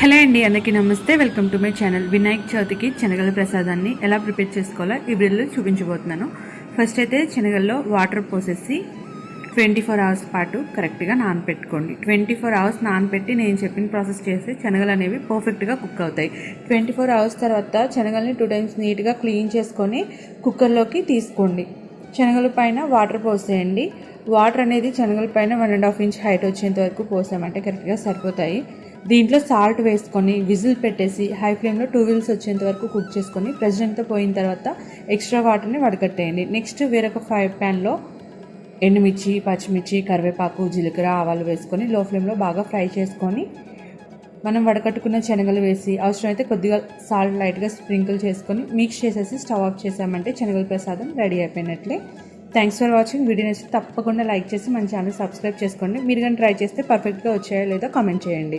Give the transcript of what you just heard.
Hello అండి, అందరికీ నమస్తే. Welcome to my channel. Vinayaka చవితికి శనగల ప్రసాదాన్ని ఎలా ప్రిపేర్ చేసుకోవాలో ఈ వీడియోలో చూపించబోతున్నాను. ఫస్ట్ అయితే శనగల్లో వాటర్ పోసేసి 24 అవర్స్ పాటు కరెక్ట్గా నానపెట్టుకోండి. 24 అవర్స్ నానపెట్టి నేను చెప్పిన ప్రాసెస్ చేస్తే శనగలు అనేవి పర్ఫెక్ట్గా కుక్ అవుతాయి. 24 అవర్స్ తర్వాత శనగల్ని 2 టైమ్స్ నీట్గా క్లీన్ చేసుకొని కుక్కర్లోకి తీసుకోండి. శనగల పైన వాటర్ పోసేయండి. వాటర్ అనేది శనగల పైన 1.5 ఇంచ్ హైట్ వచ్చేంత వరకు పోసామంటే కరెక్ట్గా సరిపోతాయి. దీంట్లో సాల్ట్ వేసుకొని విజిల్ పెట్టేసి హై ఫ్లేమ్లో 2 విజిల్స్ వచ్చేంత వరకు కుక్ చేసుకొని ప్రెషర్ అంతా పోయిన తర్వాత ఎక్స్ట్రా వాటర్ని వడకట్టేయండి. నెక్స్ట్ వేరొక ఫ్రై ప్యాన్లో ఎండుమిర్చి, పచ్చిమిర్చి, కరివేపాకు, జీలకర్ర, ఆవాలు వేసుకొని లో ఫ్లేమ్లో బాగా ఫ్రై చేసుకొని మనం వడకట్టుకున్న శనగలు వేసి అవసరమైతే కొద్దిగా సాల్ట్ లైట్గా స్ప్రింకిల్ చేసుకొని మిక్స్ చేసేసి స్టవ్ ఆఫ్ చేసామంటే శనగల ప్రసాదం రెడీ అయిపోయినట్లే. Thanks for watching. వీడియో నచ్చితే తప్పకుండా లైక్ చేసి మన ఛానల్ సబ్స్క్రైబ్ చేసుకోండి. మీరు కానీ ట్రై చేస్తే పర్ఫెక్ట్గా వచ్చాయో లేదో కామెంట్ చేయండి.